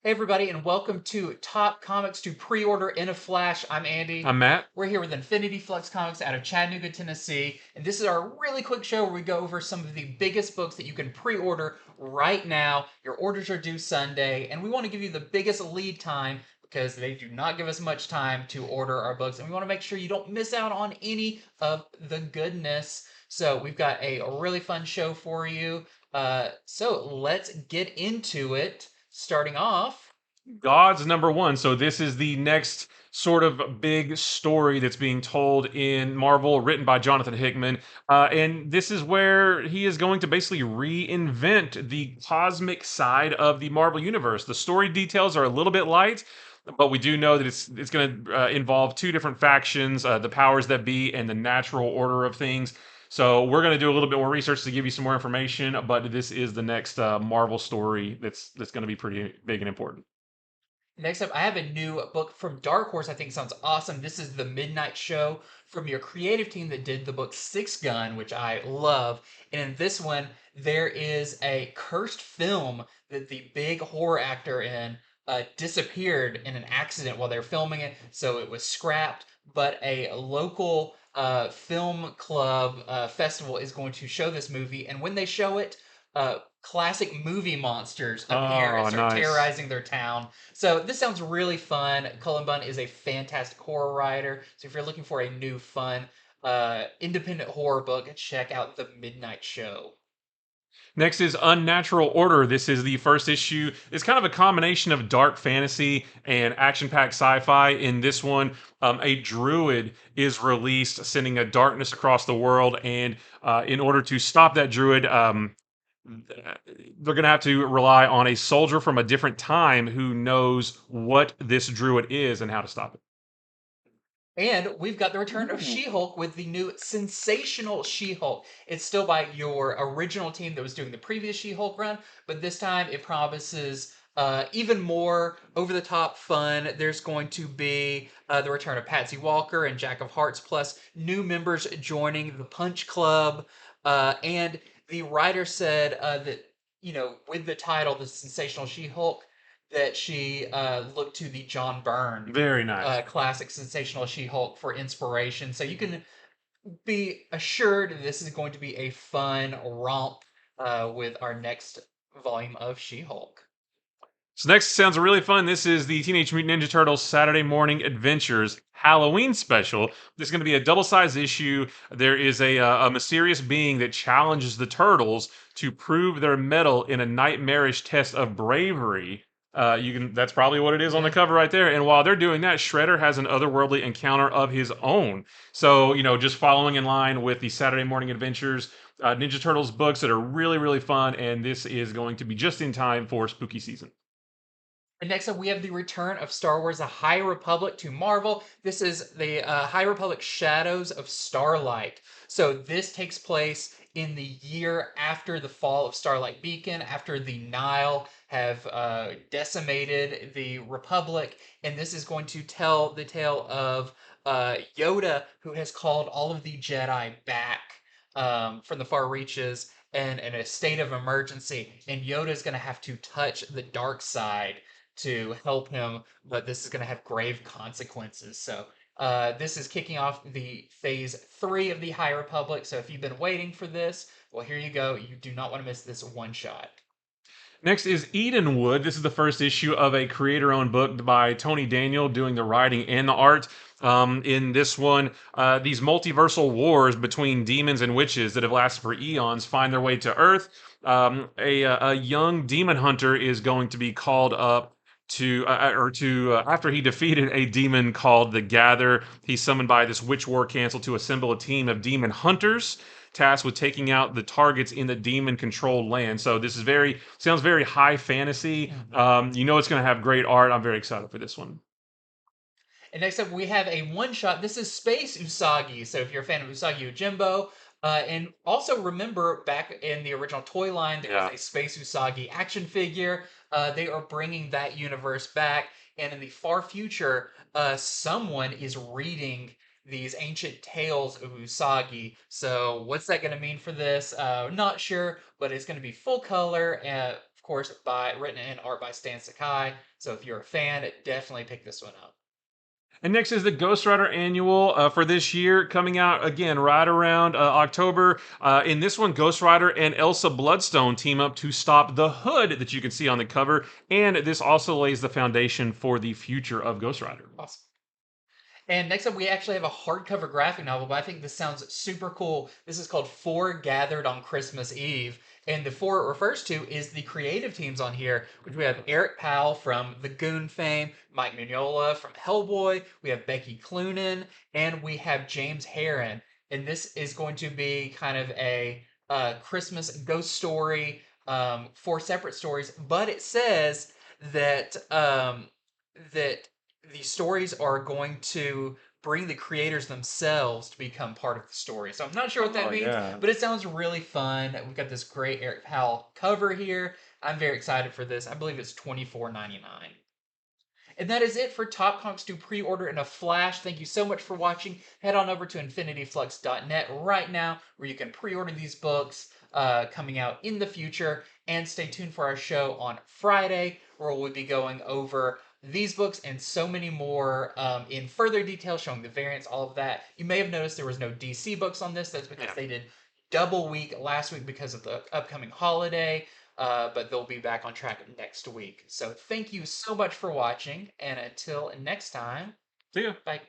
Hey everybody, and welcome to Top Comics to Pre-Order in a Flash. I'm Andy. I'm Matt. We're here with Infinity Flux Comics out of Chattanooga, Tennessee, and this is our really quick show where we go over some of the biggest books that you can pre-order right now. Your orders are due Sunday, and we want to give you the biggest lead time because they do not give us much time to order our books, and we want to make sure you don't miss out on any of the goodness. So we've got a really fun show for you. So let's get into it. Starting off, God's number one. So this is the next sort of big story that's being told in Marvel, written by Jonathan Hickman. And this is where he is going to basically reinvent the cosmic side of the Marvel universe. The story details are a little bit light, but we do know that it's going to involve two different factions, the powers that be and the natural order of things. So we're going to do a little bit more research to give you some more information, but this is the next Marvel story that's going to be pretty big and important. next up, I have a new book from Dark Horse I think sounds awesome. This is the Midnight Show from your creative team that did the book Six Gun, which I love. And in this one, there is a cursed film that the big horror actor in disappeared in an accident while they were filming it, so it was scrapped. But a local film club festival is going to show this movie, and when they show it, classic movie monsters appear and Oh, start nice. terrorizing their town. So this sounds really fun. Cullen Bunn is a fantastic horror writer. So if you're looking for a new fun independent horror book, check out The Midnight Show. Next is Unnatural Order. This is the first issue. It's kind of a combination of dark fantasy and action-packed sci-fi. In this one, a druid is released, sending a darkness across the world. And in order to stop that druid, they're going to have to rely on a soldier from a different time who knows what this druid is and how to stop it. And we've got the return of Ooh. She-Hulk with the new Sensational She-Hulk. It's still by your original team that was doing the previous She-Hulk run, but this time it promises even more over-the-top fun. There's going to be the return of Patsy Walker and Jack of Hearts, plus new members joining the Punch Club. And the writer said that, with the title, The Sensational She-Hulk, that she looked to the John Byrne Very nice. classic Sensational She-Hulk for inspiration. So you can be assured this is going to be a fun romp with our next volume of She-Hulk. So next sounds really fun. This is the Teenage Mutant Ninja Turtles Saturday Morning Adventures Halloween special. This is going to be a double-sized issue. There is a mysterious being that challenges the turtles to prove their mettle in a nightmarish test of bravery. That's probably what it is on the Yeah. cover right there. And while they're doing that, Shredder has an otherworldly encounter of his own. So, just following in line with the Saturday Morning Adventures Ninja Turtles books that are really, really fun. And this is going to be just in time for spooky season. And next up, we have the return of Star Wars: The High Republic to Marvel. This is the High Republic Shadows of Starlight. So this takes place in the year after the fall of Starlight Beacon, after the Nile have decimated the Republic, and this is going to tell the tale of Yoda, who has called all of the Jedi back from the far reaches and in a state of emergency, and Yoda is going to have to touch the dark side to help him, but this is going to have grave consequences. So this is kicking off the phase 3 of the High Republic. So if you've been waiting for this, well, here you go. You do not want to miss this one shot. Next is Edenwood. This is the first issue of a creator-owned book by Tony Daniel doing the writing and the art. In this one, these multiversal wars between demons and witches that have lasted for eons find their way to Earth. A young demon hunter is going to be called up after he defeated a demon called the Gather. He's summoned by this witch war council to assemble a team of demon hunters tasked with taking out the targets in the demon controlled land. So this is very sounds very high fantasy. Mhm. It's going to have great art. I'm very excited for this one. And next up, we have a one shot. This is Space Usagi. So if you're a fan of Usagi Yojimbo, and also remember back in the original toy line, there was Yeah. a Space Usagi action figure. They are bringing that universe back. And in the far future, someone is reading these ancient tales of Usagi. So what's that going to mean for this? Not sure, but it's going to be full color. course, written and art by Stan Sakai. So if you're a fan, definitely pick this one up. And next is the Ghost Rider Annual for this year, coming out again right around October. In this one, Ghost Rider and Elsa Bloodstone team up to stop the Hood that you can see on the cover, and this also lays the foundation for the future of Ghost Rider. Awesome. And next up, we actually have a hardcover graphic novel, but I think this sounds super cool. This is called Four Gathered on Christmas Eve. And the four it refers to is the creative teams on here, which we have Eric Powell from The Goon fame, Mike Mignola from Hellboy, we have Becky Cloonan, and we have James Herron. And this is going to be kind of a Christmas ghost story, four separate stories, but it says that that these stories are going to bring the creators themselves to become part of the story. So I'm not sure what that Oh means, yeah. but it sounds really fun. We've got this great Eric Powell cover here. I'm very excited for this. I believe it's $24.99. And that is it for Top Comics to pre-order in a flash. Thank you so much for watching. Head on over to infinityflux.net right now where you can pre-order these books coming out in the future. And stay tuned for our show on Friday where we'll be going over these books and so many more in further detail, showing the variants, all of that. You may have noticed there was no DC books on this. That's because they did double week last week because of the upcoming holiday. But they'll be back on track next week. So thank you so much for watching, and until next time, See ya. bye.